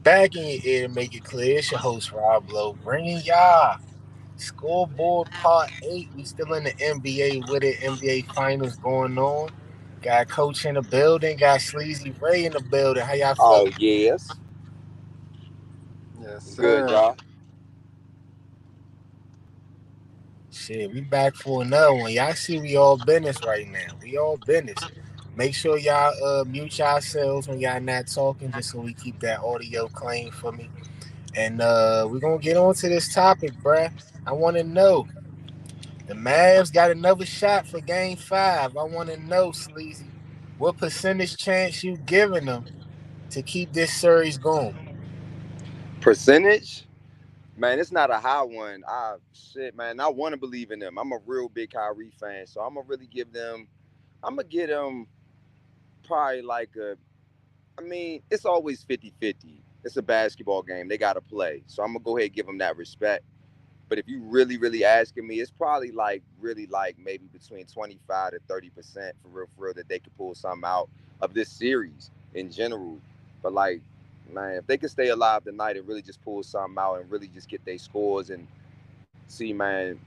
Back in your ear to make it clear, it's your host Rob Lowe, bringing y'all Scoreboard Part 8. We still in the NBA with it. NBA Finals going on. Got Coach in the building. Got Sleazy Ray in the building. How y'all Oh feeling? yes, Yes, good, sir. y'all. Shit, we back for another one. Y'all see we all business right now. We all business. Make sure y'all mute yourselves when y'all not talking, just so we keep that audio clean for me. And we're gonna get on to this topic, bruh. I wanna know. The Mavs got another shot for game 5. I wanna know, Sleazy, what percentage chance you giving them to keep this series going? Percentage, man, it's not a high one. Shit, man, I want to believe in them. I'm a real big Kyrie fan, so I'm gonna really give them. I'm gonna get them probably like a. I mean, it's always 50-50. It's a basketball game. They got to play. So I'm going to go ahead and give them that respect. But if you really, really asking me, it's probably like really like maybe between 25 to 30% for real that they could pull something out of this series in general. But like, man, if they could stay alive tonight and really just pull something out and really just get their scores and see, man,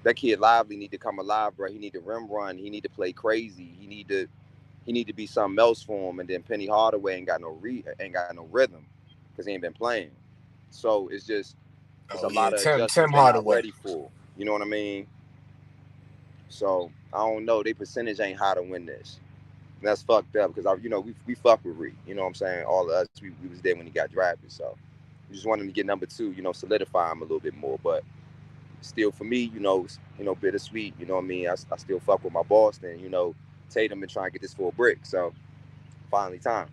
that kid Lively need to come alive, bro. He need to rim run. He need to play crazy. He need to be something else for him. And then Penny Hardaway ain't got no rhythm because he ain't been playing. So it's Oh a yeah, lot of Tim adjustments they not Hardaway. ready for. You know what I mean? So I don't know. Their percentage ain't high to win this. And that's fucked up because we fuck with Reed. You know what I'm saying? All of us we was there when he got drafted. So we just want him to get number two. Solidify him a little bit more. But still, for me, bittersweet. You know what I mean? I still fuck with my Boston. Tatum been trying to get this for a brick. So finally time.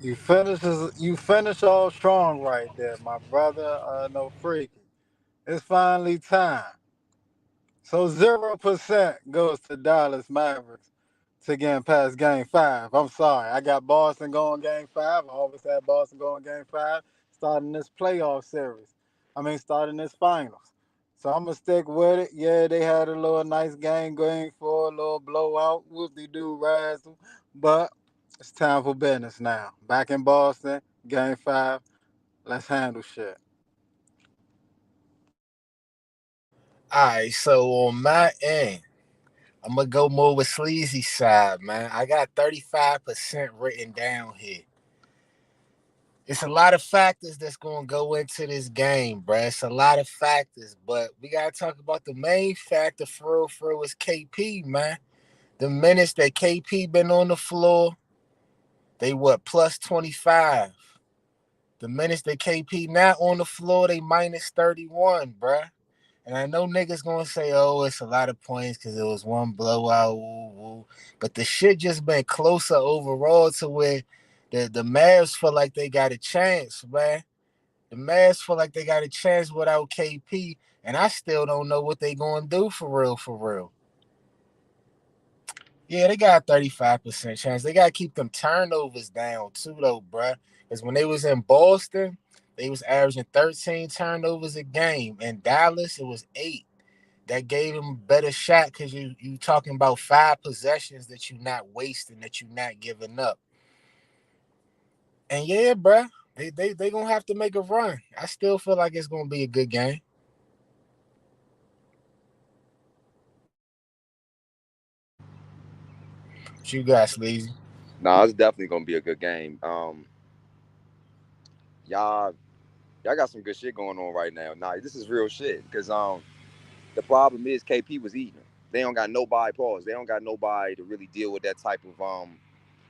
You finish all strong right there, my brother. No freaky. It's finally time. So 0% goes to Dallas Mavericks to get past game 5. I'm sorry. I got Boston going game 5. I always had Boston going game 5, starting this playoff series. Starting this finals. So I'm gonna stick with it. Yeah, they had a little nice game 4, a little blowout, whoop de doo razzle. But it's time for business now. Back in Boston, game 5. Let's handle shit. Alright, so on my end, I'm gonna go more with Sleazy side, man. I got 35% written down here. It's a lot of factors that's gonna go into this game, bruh. It's a lot of factors, but we gotta talk about the main factor for real is KP, man. The minutes that KP been on the floor, they what plus 25. The minutes that KP not on the floor, they minus 31, bruh. And I know niggas gonna say, oh, it's a lot of points because it was one blowout, woo, woo. But the shit just been closer overall to where the Mavs feel like they got a chance, man. The Mavs feel like they got a chance without KP, and I still don't know what they gonna do for real, for real. Yeah, they got a 35% chance. They gotta keep them turnovers down too, though, bruh. Because when they was in Boston, they was averaging 13 turnovers a game. In Dallas, it was 8. That gave them a better shot because you talking about 5 possessions that you not wasting, that you not giving up. And yeah, bruh, they gonna have to make a run. I still feel like it's gonna be a good game. What you got, Sleazy? No, it's definitely gonna be a good game. Y'all y'all got some good shit going on right now. Nah, this is real shit. Cause the problem is KP was eating them. They don't got nobody pause. They don't got nobody to really deal with that type of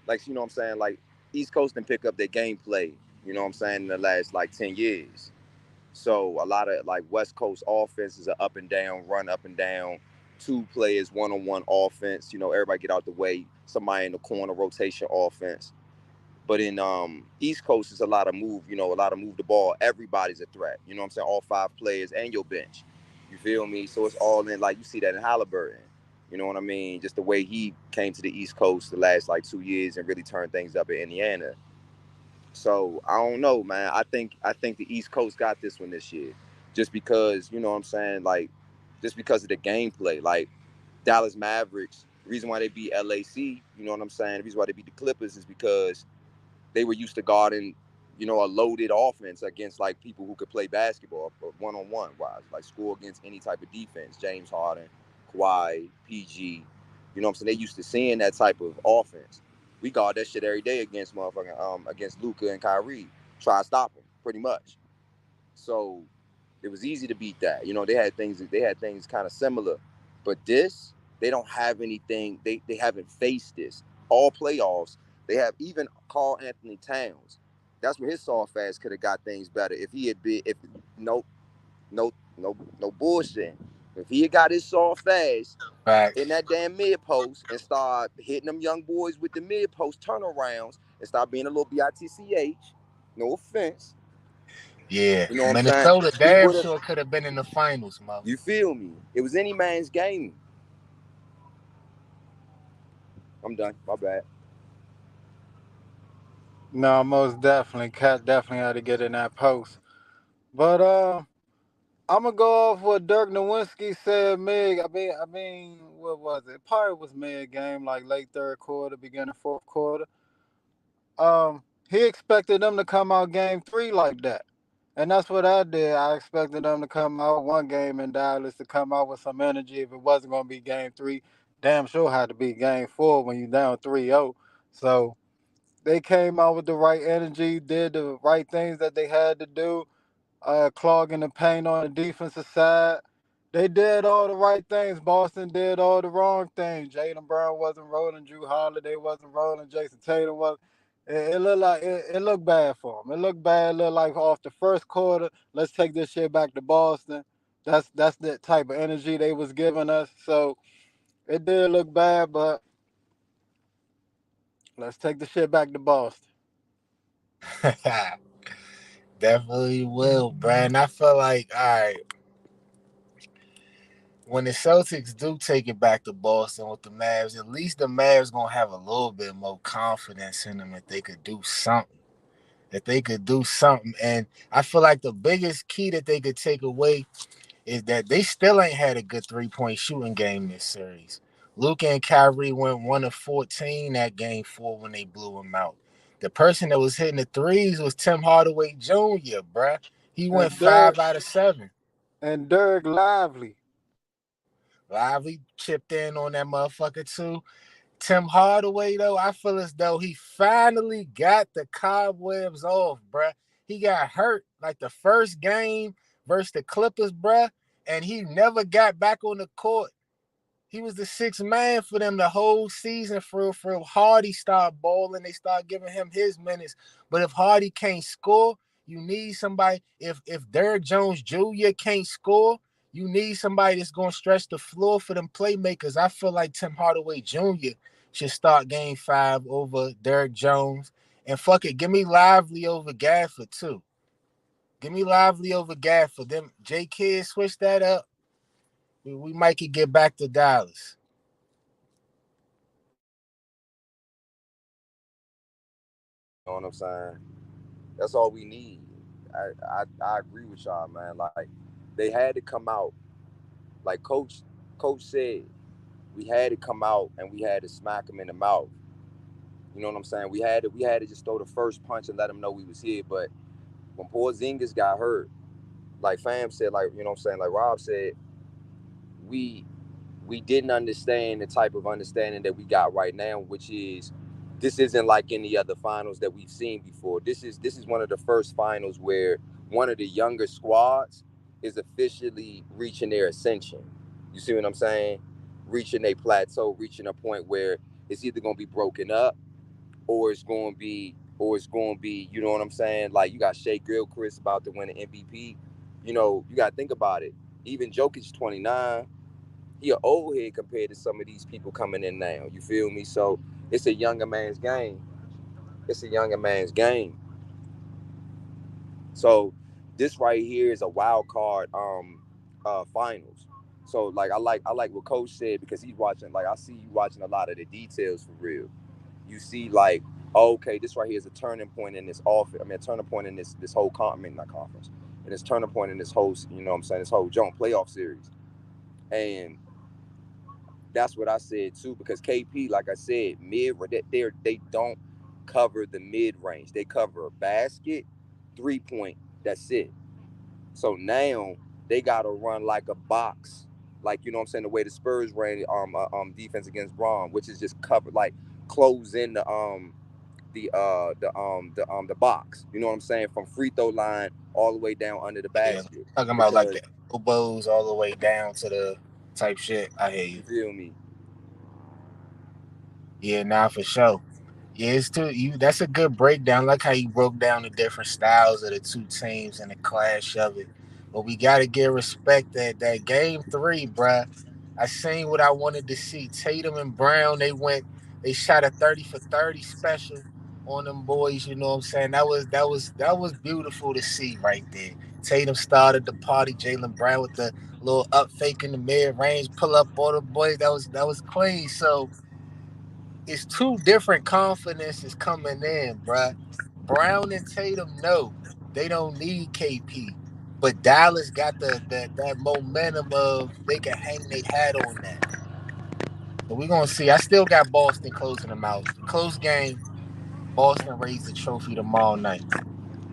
like you know what I'm saying, like East Coast and pick up their gameplay, you know what I'm saying, in the last like 10 years. So a lot of like West Coast offense is a up and down, run up and down, two players, one-on-one offense, everybody get out the way, somebody in the corner rotation offense. But in East Coast, it's a lot of move the ball. Everybody's a threat. You know what I'm saying? All 5 players and your bench. You feel me? So it's all in, like you see that in Halliburton. You know what I mean? Just the way he came to the East Coast the last like 2 years and really turned things up in Indiana. So I don't know, man. I think the East Coast got this one this year. Just because, you know what I'm saying, like just because of the gameplay. Like Dallas Mavericks, The reason why they beat LAC, you know what I'm saying? The reason why they beat the Clippers is because they were used to guarding, a loaded offense against like people who could play basketball, one on one wise, like score against any type of defense. James Harden, Kawhi, PG, you know what I'm saying? They used to seeing that type of offense. We guard that shit every day against motherfucking against Luka and Kyrie. Try to stop them, pretty much. So it was easy to beat that. They had things kind of similar. But this, they don't have anything. They haven't faced this. All playoffs, they have even Carl Anthony Towns. That's where his soft ass could have got things better if he had been if no no bullshit. If he had got his soft ass in Facts. that damn mid post and start hitting them young boys with the mid post turnarounds and start being a little bitch. No offense. Yeah. You know what I'm saying? Minnesota He damn would have. sure could have been in the finals, Mo. You feel me? It was any man's game. I'm done. My bad. No, most definitely. Cat definitely had to get in that post. But I'm gonna go off what Dirk Nowitzki said. Mig, I mean, what was it? Probably was mid game, like late third quarter, beginning fourth quarter. He expected them to come out game three like that, and that's what I did. I expected them to come out one game in Dallas to come out with some energy. If it wasn't gonna be game three, damn sure had to be game four when you down 3-0. So they came out with the right energy, did the right things that they had to do, clogging the paint on the defensive side. They did all the right things. Boston did all the wrong things. Jaylen Brown wasn't rolling. Drew Holiday wasn't rolling. Jason Tatum was. It looked like it looked bad for him. It looked bad. It looked like off the first quarter, let's take this shit back to Boston. That's the type of energy they was giving us. So it did look bad, but let's take the shit back to Boston. Definitely will, Brian. I feel like, all right, when the Celtics do take it back to Boston with the Mavs, at least the Mavs gonna have a little bit more confidence in them that they could do something. That they could do something. And I feel like the biggest key that they could take away is that they still ain't had a good 3-point shooting game this series. Luka and Kyrie went 1 of 14 that game four when they blew him out. The person that was hitting the threes was Tim Hardaway Jr., bruh. He went And 5 out of 7. Dirk Lively. Lively chipped in on that motherfucker too. Tim Hardaway, though, I feel as though he finally got the cobwebs off, bruh. He got hurt like the first game versus the Clippers, bruh, and he never got back on the court. He was the sixth man for them the whole season. For Hardy started balling, they start giving him his minutes. But if Hardy can't score, you need somebody. If Derrick Jones Jr. can't score, you need somebody that's gonna stretch the floor for them playmakers. I feel like Tim Hardaway Jr. should start game 5 over Derrick Jones. And fuck it, give me Lively over Gafford too. Give me Lively over Gafford. Them J Kidd switch that up. We might could get back to Dallas. You know what I'm saying? That's all we need. I agree with y'all, man. Like they had to come out. Like Coach said, we had to come out and we had to smack him in the mouth. You know what I'm saying? We had to just throw the first punch and let him know we was here. But when Porzingis got hurt, like fam said, like you know what I'm saying, like Rob said, we we didn't understand the type of understanding that we got right now, which is this isn't like any other finals that we've seen before. This is one of the first finals where one of the younger squads is officially reaching their ascension. You see what I'm saying? Reaching a plateau, reaching a point where it's either gonna be broken up or it's going to be, you know what I'm saying? Like you got Shea Gilchrist about to win an MVP. You got to think about it. Even Jokic 29, he an old head compared to some of these people coming in now. You feel me? So it's a younger man's game. It's a younger man's game. So this right here is a wild card finals. So like I like what Coach said because he's watching. Like I see you watching a lot of the details for real. You see like, oh, okay, this right here is a turning point in this office. I mean, a turning point in this whole not conference, and this turning point in this whole, you know what I'm saying, this whole joint playoff series. And That's what I said too. Because KP, like I said, they don't cover the mid range. They cover a basket, 3 point. That's it. So now they got to run like a box, like you know what I'm saying. The way the Spurs ran defense against Braun, which is just covered like close in the box. You know what I'm saying, from free throw line all the way down under the Yeah, basket. talking about like Because the elbows all the way down to the type shit. I hear you. you feel me? Yeah, now for sure. Yeah, it's too you. That's a good breakdown. Like how you broke down the different styles of the two teams and the clash of it. But we got to give respect that game three, bruh. I seen what I wanted to see. Tatum and Brown, they shot a 30 for 30 special on them boys. You know what I'm saying? That was beautiful to see right there. Tatum started the party. Jalen Brown with the little up fake in the mid range, pull up all the boys. That was clean. So it's two different confidences coming in, bruh. Brown and Tatum know they don't need KP, but Dallas got that momentum of they can hang their hat on that. So we're gonna see. I still got Boston closing them out. Close game. Boston raised the trophy tomorrow night.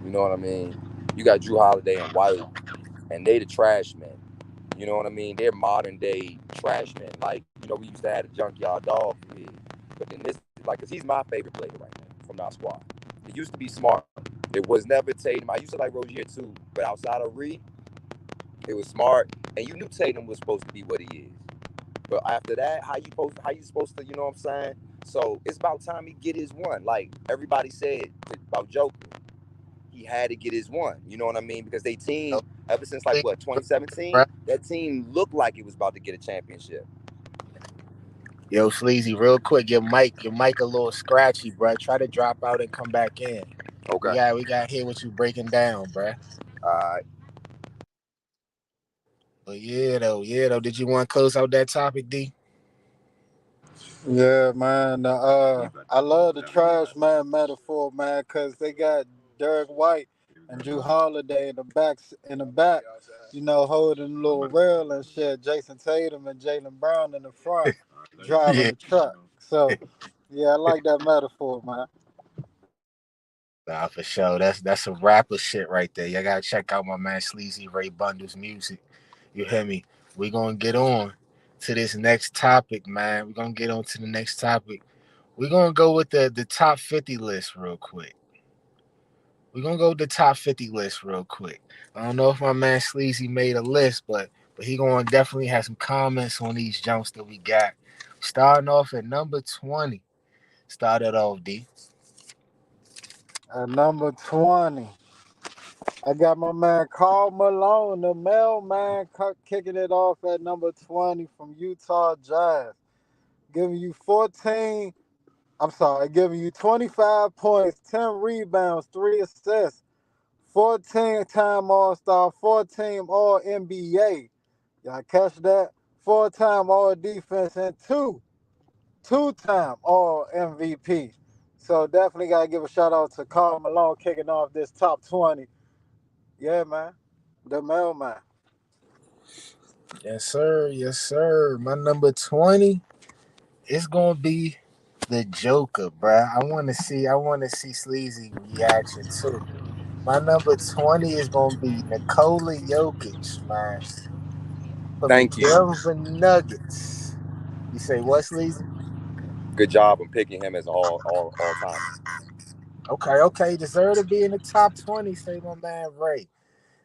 You know what I mean? You got Drew Holiday and White, and they the trash men. You know what I mean? They're modern day trash men. Like, we used to have a junkyard dog for me. But then this, like, cause he's my favorite player right now from our squad. It used to be Smart. It was never Tatum. I used to like Rozier too, but outside of Reed, it was Smart, and you knew Tatum was supposed to be what he is. But after that, how you supposed to, you know what I'm saying? So it's about time he get his one. Like everybody said about Joker, he had to get his one. You know what I mean? Because they team ever since like what 2017, Bruh. that team looked like it was about to get a championship. Yo, Sleazy, real quick, your mic a little scratchy, bruh. Try to drop out and come back in. We Okay. got we got to hear what you breaking down, bruh. All right. But yeah though. Did you want to close out that topic, D? Yeah, man. I love the trash man metaphor, man, because they got Derek White and Drew Holiday in the back, holding a little rail and shit. Jason Tatum and Jalen Brown in the front, driving Yeah. the truck. So, yeah, I like that metaphor, man. Nah, for sure. That's some rapper shit right there. Y'all gotta check out my man Sleazy Ray Bundles music. You hear me? We gonna get on to this next topic, man. We're gonna get on to the next topic. We're gonna go with the top 50 list real quick. We're gonna go with the top 50 list real quick. I don't know if my man Sleazy made a list, but he gonna definitely have some comments on these jumps that we got. Starting off at number 20. Started off D. At number 20, I got my man Carl Malone, the mailman, kicking it off at number 20 from Utah Jazz, giving you 14. I'm sorry, giving you 25 points, 10 rebounds, 3 assists, 14-time All Star, 14 All NBA. Y'all catch that? 4-time All Defense and two-time All MVP. So definitely gotta give a shout out to Carl Malone kicking off this top 20. Yeah, man. The mailman. Yes, sir. Yes, sir. My number 20 is gonna be the Joker, bruh. I wanna see Sleazy reaction too. My number 20 is gonna be Nikola Jokic, man, from the Thank you. Denver Nuggets. You say what, Sleazy? Good job on picking him as all time. Okay. Deserve to be in the top 20, say my man Ray.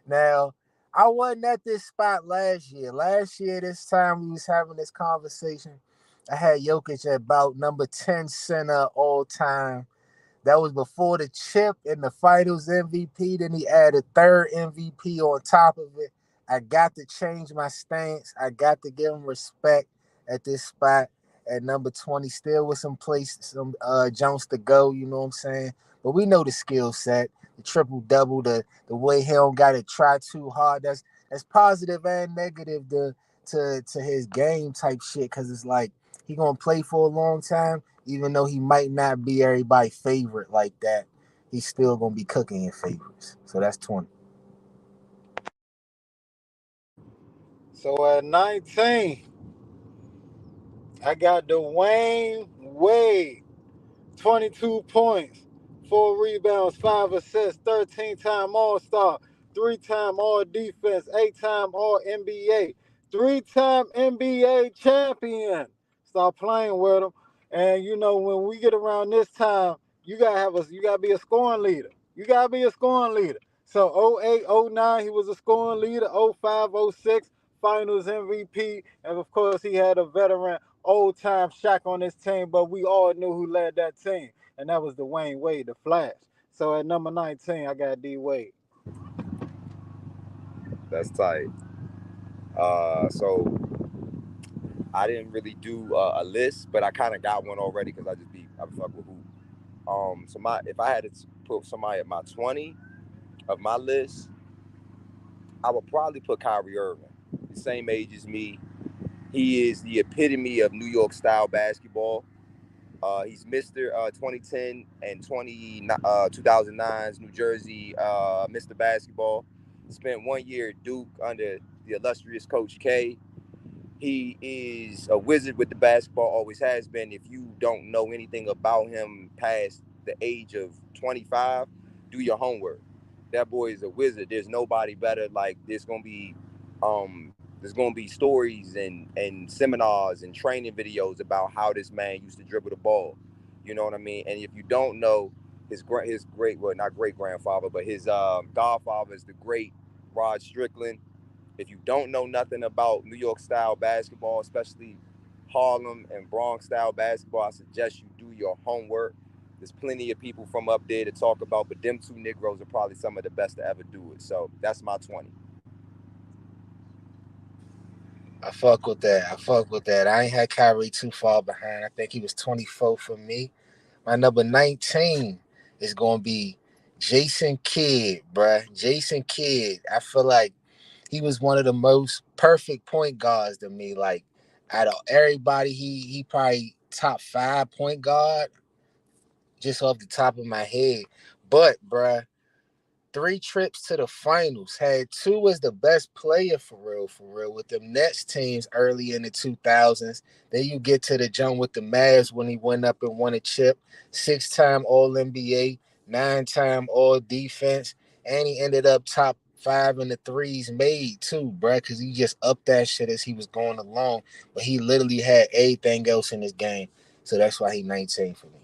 Now, I wasn't at this spot last year. Last year, this time we was having this conversation. I had Jokic at about number 10 center all time. That was before the chip and the finals MVP. Then he added third MVP on top of it. I got to change my stance. I got to give him respect at this spot at number 20. Still with some jumps to go, you know what I'm saying? But we know the skill set, the triple double, the way he don't gotta try too hard. That's positive and negative to his game type shit. Cause it's like he gonna play for a long time even though he might not be everybody's favorite like that, he's still gonna be cooking in favorites. So that's 20. So at 19, I got Dwayne Wade. 22 points, 4 rebounds, 5 assists, 13-time All Star, 3-time All Defense, 8-time All NBA, 3-time NBA champion. Start playing with him. And you know, when we get around this time, you gotta be a scoring leader. You gotta be a scoring leader. So 08, 09, he was a scoring leader. 05, 06, finals MVP. And of course, he had a veteran old time Shaq on his team, but we all knew who led that team, and that was Dwayne Wade, the Flash. So at number 19, I got D Wade. That's tight. So I didn't really do a list, but I kind of got one already because I fuck with who. So my if I had to put somebody at my 20 of my list, I would probably put Kyrie Irving. The same age as me. He is the epitome of New York style basketball. He's Mr. 2010 and 2009's New Jersey Mr. Basketball. Spent 1 year at Duke under the illustrious Coach K. He is a wizard with the basketball, always has been. If you don't know anything about him past the age of 25, do your homework. That boy is a wizard. There's nobody better. Like there's gonna be stories and seminars and training videos about how this man used to dribble the ball. You know what I mean? And if you don't know his great, well, not great grandfather, but his godfather is the great Rod Strickland. If you don't know nothing about New York style basketball, especially Harlem and Bronx style basketball, I suggest you do your homework. There's plenty of people from up there to talk about, but them two Negroes are probably some of the best to ever do it. So that's my 20. I fuck with that. I fuck with that. I ain't had Kyrie too far behind. I think he was 24 for me. My number 19 is going to be Jason Kidd, bruh. Jason Kidd. I feel like he was one of the most perfect point guards to me. Like, out of everybody, he probably top 5 point guard just off the top of my head. But, bruh, 3 trips to the finals. Had two as the best player for real, with them Nets teams early in the 2000s. Then you get to the jump with the Mavs when he went up and won a chip. 6-time All NBA, 9-time All Defense, and he ended up top 5 in the threes made too, bruh, because he just upped that shit as he was going along. But he literally had everything else in his game. So that's why he 19 for me.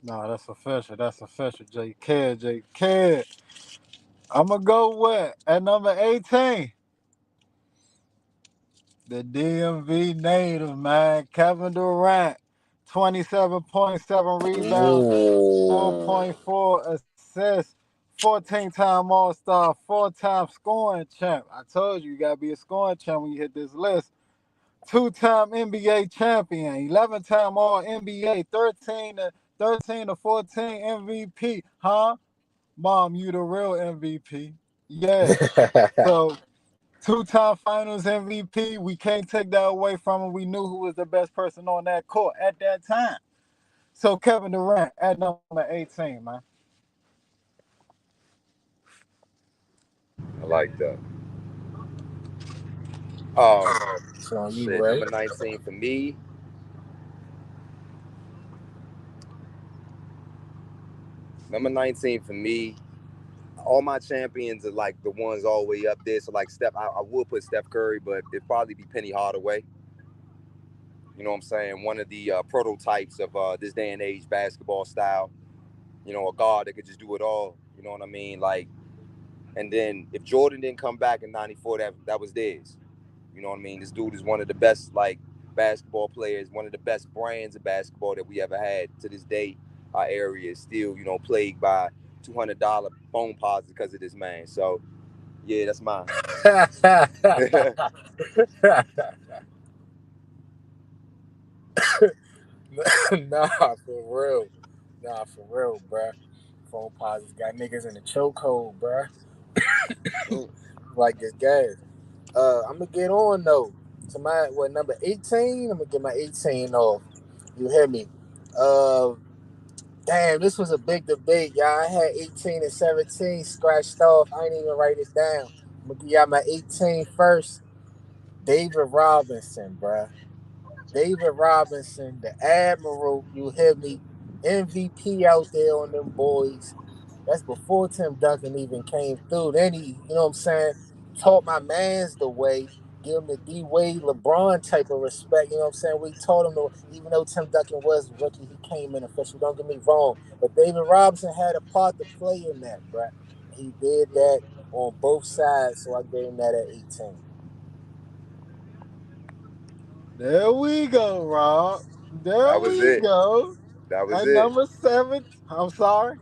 No, that's official. That's official. J. Kidd, J. Kidd. I'm going to go with, at number 18, the DMV native, man, Kevin Durant. 27.7 rebounds, Ooh. 4.4 assists, 14-time All-Star, 4-time scoring champ. I told you, you got to be a scoring champ when you hit this list. 2-time NBA champion, 11-time All NBA, 13 to 14 MVP. Huh? Mom, you the real MVP. Yeah. So 2-time Finals MVP. We can't take that away from him. We knew who was the best person on that court at that time. So Kevin Durant at number 18, man. I like that. It's on you, Shit. right? Number 19 for me. Number 19 for me. All my champions are like the ones all the way up there. So like I would put Steph Curry, but it'd probably be Penny Hardaway. You know what I'm saying? One of the prototypes of this day and age basketball style. You know, a guard that could just do it all. You know what I mean? Like, and then if Jordan didn't come back in '94, that was theirs. You know what I mean? This dude is one of the best like basketball players, one of the best brands of basketball that we ever had. To this day, our area is still, plagued by $200 phone pods because of this man. So yeah, that's mine. Nah, for real. Nah, for real, bruh. Phone posits got niggas in the chokehold, bruh. Like this gas. I'm gonna get on though. To my number 18? I'm gonna get my 18 off. You hear me? Uh Damn, this was a big debate, y'all. I had 18 and 17 scratched off. I ain't even write it down. I'm gonna give y'all my 18 first. David Robinson, bruh. David Robinson, the Admiral, you hear me? MVP out there on them boys. That's before Tim Duncan even came through. Then he, you know what I'm saying, taught my mans the way, give him the D Wade LeBron type of respect. You know what I'm saying? We taught him, to, even though Tim Duncan was rookie, he came in official. Don't get me wrong. But David Robinson had a part to play in that, bruh. He did that on both sides, so I gave him that at 18. There we go, Rob. There That was we it. go. That was At it. number 7, I'm sorry.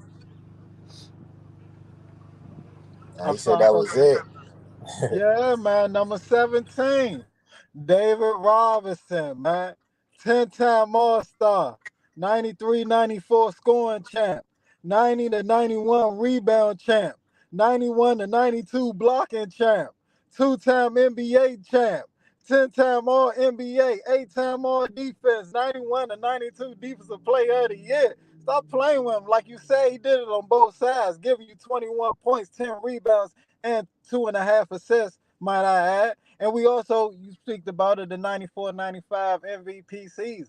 Now, I'm he said sorry. that Go was ahead. it. Yeah, man. Number 17, David Robinson, man. 10-time All-Star. 93, 94 scoring champ. 90 to 91 rebound champ. 91 to 92 blocking champ. Two-time NBA champ. 10-time All NBA. 8-time All Defense. 91 to 92 Defensive Player of the Year. Stop playing with him. Like you said, he did it on both sides, giving you 21 points, 10 rebounds, and 2.5 assists, might I add. And we also, you speak about it, the 94-95 MVP season.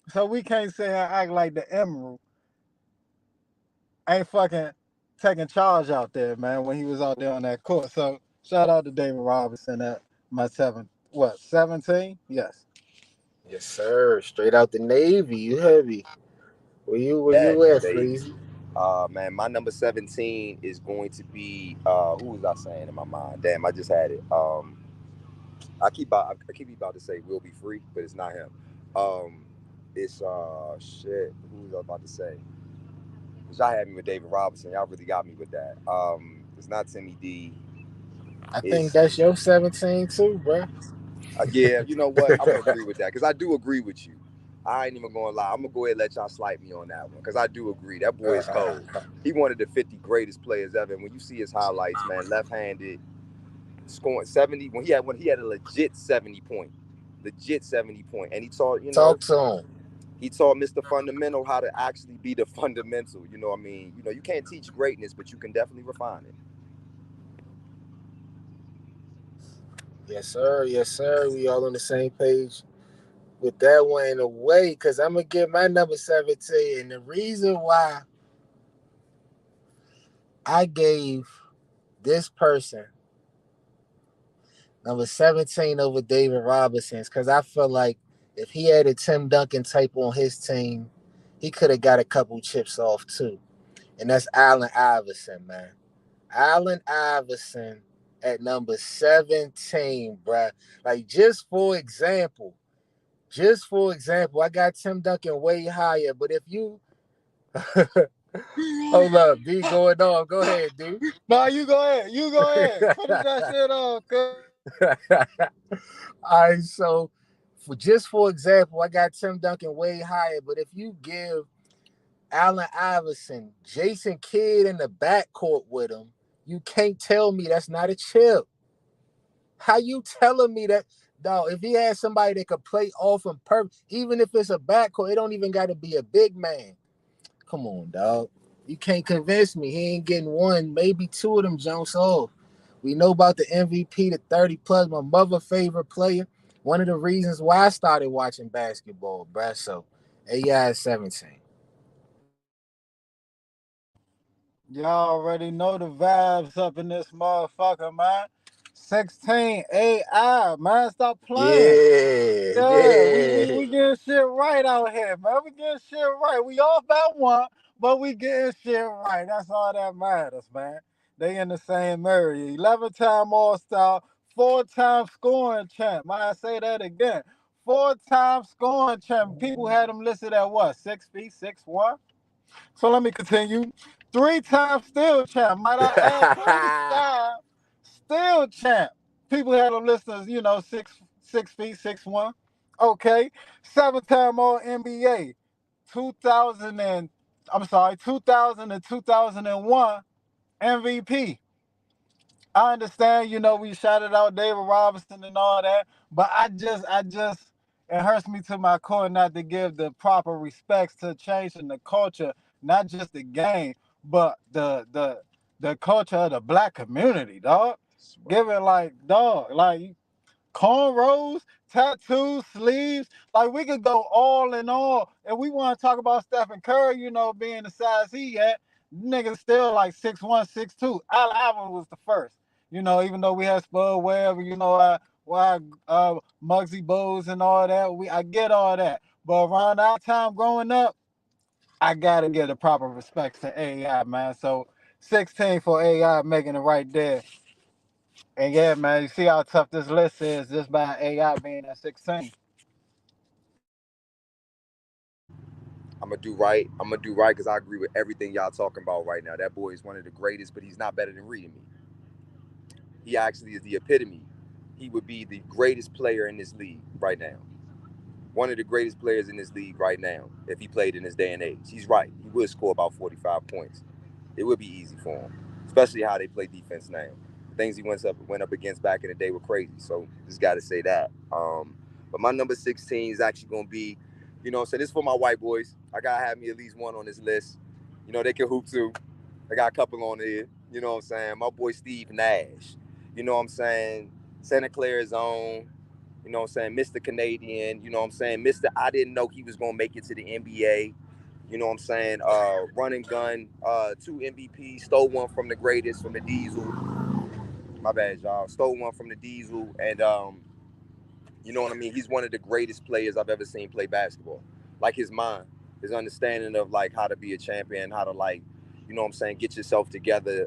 So we can't say and act like the Emerald ain't fucking taking charge out there, man, when he was out there on that court. So shout out to David Robinson at my 17? Yes. Yes, sir. Straight out the Navy. You heavy. Where Yeah, you at, Navy. Freezy? Man, my number 17 is going to be who was I saying in my mind? Damn, I just had it. I keep about to say will be free, but it's not him. Um, it's shit. Who was I about to say? Cause y'all had me with David Robinson. Y'all really got me with that. It's not Timmy D. I think It's that's your 17 too, bruh. yeah. You know what? I'm gonna agree with that because I do agree with you. I ain't even gonna lie. I'm gonna go ahead and let y'all slight me on that one because I do agree. That boy is cold. He one of the 50 greatest players ever. And when you see his highlights, man, left-handed, scoring 70 when he had a legit 70 point, and he taught Talk to him. he taught Mr. Fundamental how to actually be the fundamental. You know what I mean? You can't teach greatness, but you can definitely refine it. Yes, sir. Yes, sir. We all on the same page with that one in a way, because I'm going to get my number 17. And the reason why I gave this person number 17 over David Robinson is because I feel like if he had a Tim Duncan type on his team, he could have got a couple chips off too. And that's Allen Iverson, man. Allen Iverson at number 17, bruh. Like, just for example, I got Tim Duncan way higher, but if you hold up, D going on. Go ahead, D. No, you go ahead. You go ahead. Finish that shit off, cuz. All right, so for example, I got Tim Duncan way higher, but if you give Allen Iverson, Jason Kidd in the backcourt with him, you can't tell me that's not a chip. How you telling me that, dog? If he had somebody that could play off him perfect, even if it's a backcourt, it don't even got to be a big man. Come on, dog. You can't convince me. He ain't getting one, maybe two of them jumps off. We know about the MVP, the 30 plus, my mother favorite player. One of the reasons why I started watching basketball, bruh. So, AI is 17. Y'all already know the vibes up in this motherfucker, man. 16 AI, man. Stop playing. Yeah, Yeah, we, we, yeah. we getting shit right out here, man. We getting shit right. We off by one, but we getting shit right. That's all that matters, man. They in the same area. 11-time All-Star, 4-time scoring champ. Might I say that again? 4-time scoring champ. People had him listed at what? 6 feet, 6'1"? So let me continue. 3-time still champ. Might I add 3-time still champ. People had him listed as, 6 feet, 6'1". Okay. 7-time All NBA. 2000 and I'm sorry, 2000 and 2001 MVP. I understand, we shouted out David Robinson and all that, but it hurts me to my core not to give the proper respects to changing the culture, not just the game, but the culture of the black community, dog. Giving like, dog, like cornrows, tattoos, sleeves. Like we could go all in all. And we want to talk about Stephen Curry, being the size he at. Nigga still like 6'1", 6'2". Allen Iverson was the first. Even though we had Spud Webb, why Muggsy Bogues and all that. I get all that. But around our time growing up, I gotta give the proper respects to AI, man. So 16 for AI making it right there. And yeah, man, you see how tough this list is just by AI being at 16. I'm gonna do right because I agree with everything y'all talking about right now. That boy is one of the greatest, but he's not better than reading me. He actually is the epitome. He would be the greatest player in this league right now. One of the greatest players in this league right now, if he played in this day and age. He's right. He would score about 45 points. It would be easy for him, especially how they play defense now. The things he went up against back in the day were crazy. So just got to say that. But my number 16 is actually going to be, so this is for my white boys. I got to have me at least one on this list. They can hoop too. I got a couple on here. You know what I'm saying? My boy Steve Nash. You know what I'm saying? Santa Clara's own. You know what I'm saying? Mr. Canadian. You know what I'm saying? Mr. I didn't know he was going to make it to the NBA. You know what I'm saying? Run and gun, two MVP, stole one from the greatest, from the Diesel. My bad, y'all. Stole one from the Diesel. And, you know what I mean? He's one of the greatest players I've ever seen play basketball. Like his mind, his understanding of like how to be a champion, how to like, you know what I'm saying, get yourself together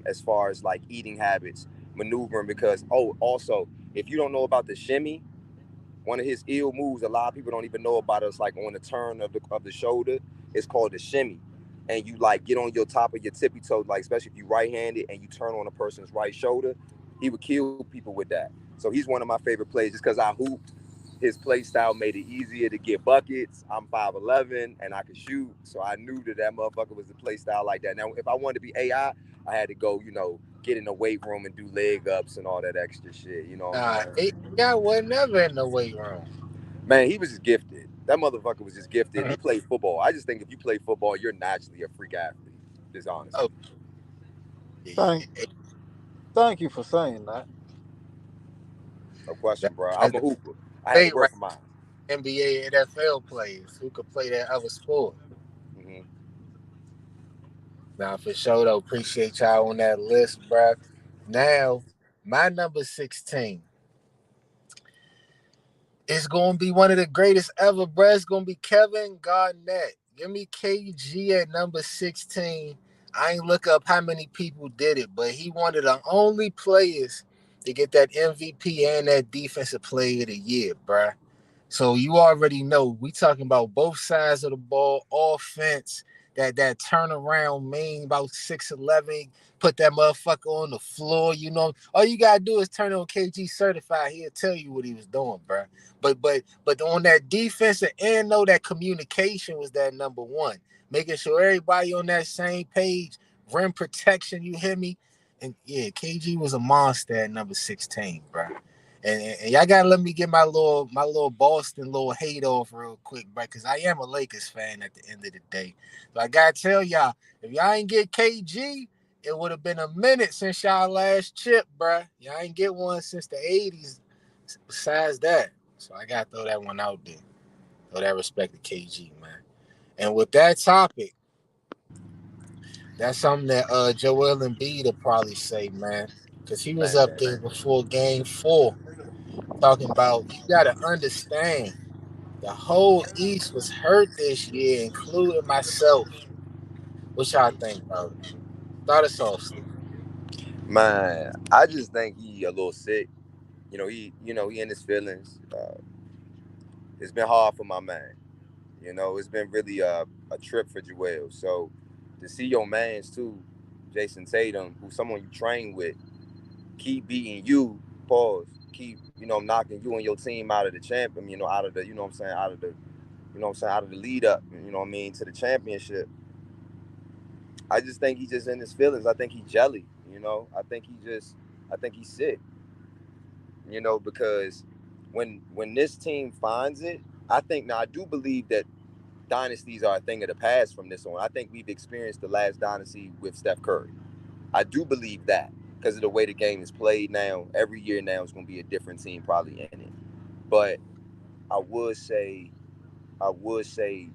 as far as like eating habits, maneuvering. Because, also, if you don't know about the shimmy, one of his ill moves, a lot of people don't even know about it. It's like on the turn of the shoulder. It's called the shimmy. And you like get on your top of your tippy toe, like especially if you right-handed and you turn on a person's right shoulder, he would kill people with that. So he's one of my favorite players just because I hooped. His play style made it easier to get buckets. I'm 5'11" and I could shoot. So I knew that motherfucker was the play style like that. Now, if I wanted to be I had to go, get in the weight room and do leg ups and all that extra shit. You know what I'm Nah, saying? AI was never in the weight room. Man, he was just gifted. That motherfucker was just gifted. He played football. I just think if you play football, you're naturally a freak athlete. Just honestly. Oh, Thank, yeah. thank you for saying that. No question, That's bro. I'm that's a the hooper. I had to debate, work right? for mine. NBA, NFL players who could play that other sport. Hmm. Now, for sure, though, appreciate y'all on that list, bruh. Now, my number 16 is going to be one of the greatest ever, bruh. It's going to be Kevin Garnett. Give me KG at number 16. I ain't look up how many people did it, but he one of the only players to get that MVP and that Defensive Player of the Year, bruh. So you already know we talking about both sides of the ball, offense, that turnaround main about 6'11", put that motherfucker on the floor. All you gotta do is turn on KG certified. He'll tell you what he was doing, bro. But on that defensive end, though, that communication was that number one, making sure everybody on that same page, rim protection. You hear me? And yeah, KG was a monster at number 16, bro. And y'all gotta let me get my little Boston little hate off real quick, bro, because I am a Lakers fan at the end of the day. But I gotta tell y'all, if y'all ain't get KG, it would have been a minute since y'all last chip, bro. Y'all ain't get one since the '80s. Besides that, so I gotta throw that one out there. Throw that respect to KG, man. And with that topic, that's something that Joel Embiid will probably say, man, because he was up Man, there before Game 4 talking about you got to understand the whole East was hurt this year, including myself. What y'all think about it? Start us off, Steve. man, I just think he a little sick. He in his feelings. It's been hard for my man. It's been really a trip for Joel. So to see your man's too, Jason Tatum, who someone you train with, keep beating you, pause, keep, knocking you and your team out of the champion, out of the, you know what I'm saying, out of the, out of the lead up, to the championship. I just think he's just in his feelings. I think he's jelly, I think he's sick, because when this team finds it, I think now I do believe that dynasties are a thing of the past from this on. I think we've experienced the last dynasty with Steph Curry. I do believe that because of the way the game is played now. Every year now is going to be a different team probably in it. But I would say, I would say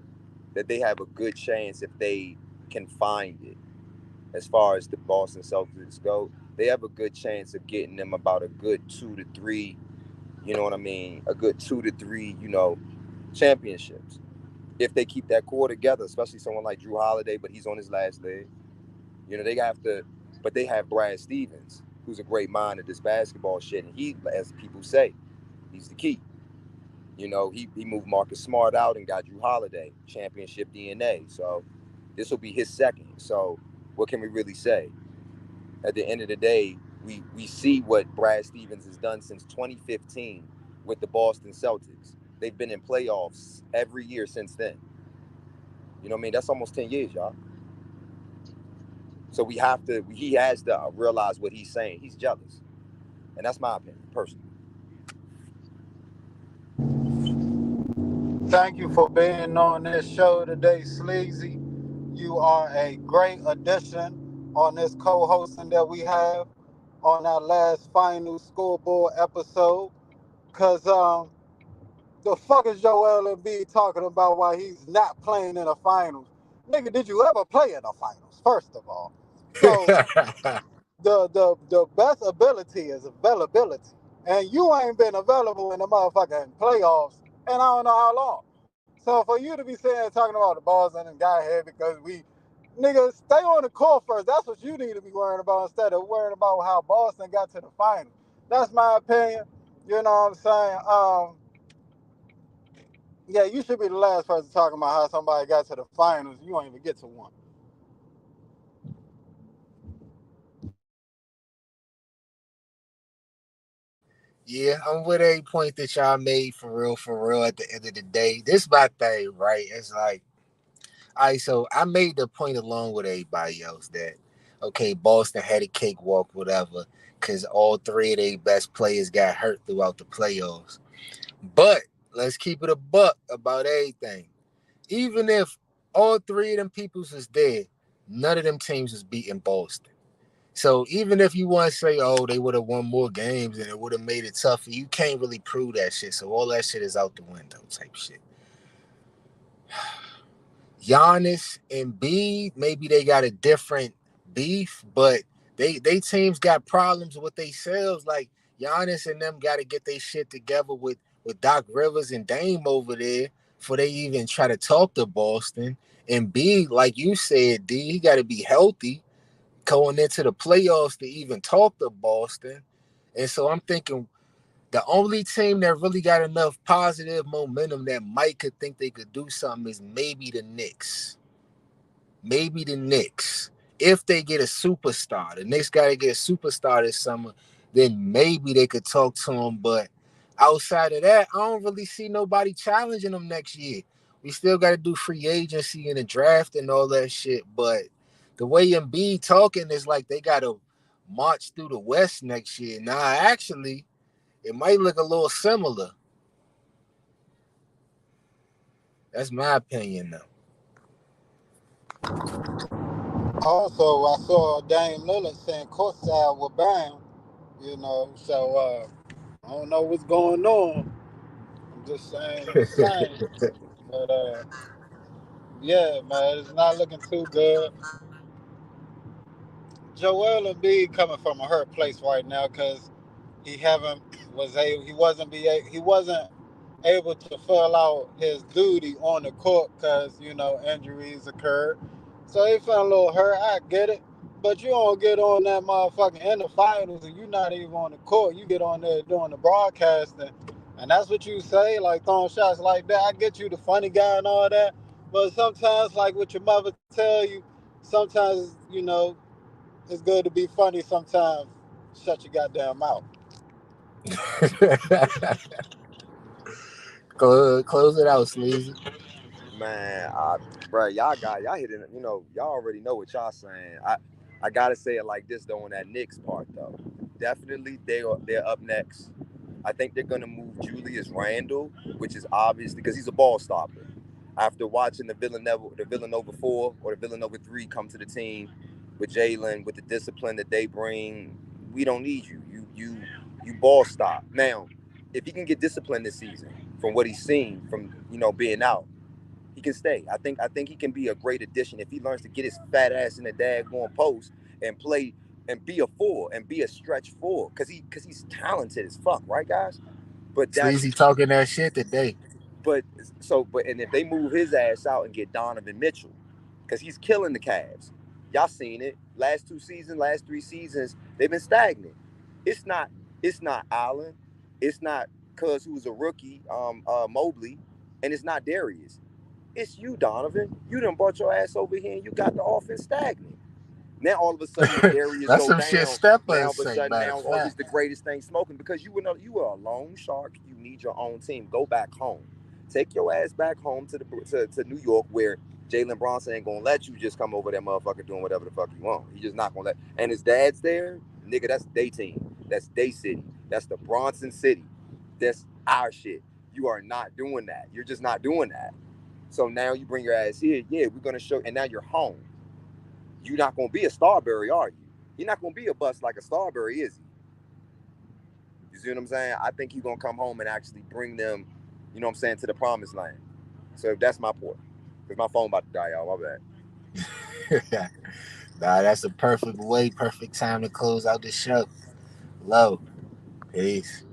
that they have a good chance if they can find it. As far as the Boston Celtics go, they have a good chance of getting them about a good 2 to 3. You know what I mean? A good 2 to 3. Championships if they keep that core together. Especially someone like Drew Holiday, but he's on his last leg. They have to, but they have Brad Stevens, who's a great mind at this basketball shit, and he, as people say, he's the key. He moved Marcus Smart out and got Drew Holiday, championship DNA. So this will be his second. So what can we really say? At the end of the day, we see what Brad Stevens has done since 2015 with the Boston Celtics. They've been in playoffs every year since then. You know what I mean? That's almost 10 years, y'all. So he has to realize what he's saying. He's jealous. And that's my opinion, personally. Thank you for being on this show today, Sleazy. You are a great addition on this co-hosting that we have on our last final scoreboard episode. Cause the fuck is Joel Embiid talking about why he's not playing in the finals? Nigga, did you ever play in the finals? First of all, so the best ability is availability, and you ain't been available in the motherfucking playoffs, and I don't know how long. So for you to be saying talking about the Boston and got here because we nigga stay on the court first. That's what you need to be worrying about instead of worrying about how Boston got to the finals. That's my opinion. You know what I'm saying? Yeah, you should be the last person talking about how somebody got to the finals. You won't even get to one. Yeah, I'm with a point that y'all made for real. At the end of the day, this my thing, right? It's like, all right, so I made the point along with everybody else that okay, Boston had a cakewalk, whatever, because all three of their best players got hurt throughout the playoffs. But let's keep it a buck about everything. Even if all three of them peoples is dead, none of them teams is beating Boston. So even if you want to say, oh, they would have won more games and it would have made it tougher, you can't really prove that shit. So all that shit is out the window type shit. Giannis and Bede, maybe they got a different beef, but they teams got problems with themselves. Like Giannis and them got to get their shit together with Doc Rivers and Dame over there before they even try to talk to Boston. And Bede, like you said, D, he got to be healthy going into the playoffs to even talk to Boston. And so I'm thinking the only team that really got enough positive momentum that Mike could think they could do something is maybe the Knicks. Maybe the Knicks. If they get a superstar, the Knicks got to get a superstar this summer, then maybe they could talk to him. But outside of that, I don't really see nobody challenging them next year. We still got to do free agency and the draft and all that shit. But the way Embiid talking is like they got to march through the West next year. Nah, actually, it might look a little similar. That's my opinion, though. Also, I saw Dame Lillard saying courtside with Bam. So I don't know what's going on. I'm just saying the same. But yeah, man, it's not looking too good. Joel Embiid coming from a hurt place right now because he wasn't able to fill out his duty on the court because injuries occurred. So he felt a little hurt. I get it, but you don't get on that motherfucking in the finals and you're not even on the court. You get on there doing the broadcasting, and that's what you say, like throwing shots like that. I get you the funny guy and all that, but sometimes, like what your mother tell you, sometimes it's good to be funny. Sometimes shut your goddamn mouth. Close it out, Sleazy. Man, bro, y'all hitting. Y'all already know what y'all saying. I gotta say it like this though on that Knicks part though. Definitely they're up next. I think they're gonna move Julius Randle, which is obvious because he's a ball stopper. After watching the Villanova 4 or the Villanova 3 come to the team with Jalen, with the discipline that they bring, we don't need you. You ball stop. Now, if he can get disciplined this season from what he's seen from being out, he can stay. I think he can be a great addition if he learns to get his fat ass in the daggone post and play and be a four and be a stretch four because he's talented as fuck, right, guys? But that's Sleazy talking that shit today. but and if they move his ass out and get Donovan Mitchell, because he's killing the Cavs. Y'all seen it. Last 2 seasons, last 3 seasons, they've been stagnant. It's not it's not Allen. It's not Cuz who's a rookie, Mobley, and it's not Darius. It's you, Donovan. You done brought your ass over here and you got the offense stagnant. Now all of a sudden when Darius That's go some shit down, Stepper now of a say, sudden matter now of oh he's fact. the greatest thing smoking because you were a lone shark. You need your own team. Go back home. Take your ass back home to New York where Jalen Bronson ain't gonna let you just come over there motherfucker doing whatever the fuck you want. He just not gonna let and his dad's there, nigga, that's day team. That's day city. That's the Bronson City. That's our shit. You are not doing that. You're just not doing that. So now you bring your ass here. Yeah, we're gonna show and now you're home. You're not gonna be a Starberry, are you? You're not gonna be a bust like a Starberry, is he? You see what I'm saying? I think he's gonna come home and actually bring them, to the promised land. So that's my point. Because my phone about to die, y'all. My bad. Nah, that's a perfect way, perfect time to close out the show. Low. Peace.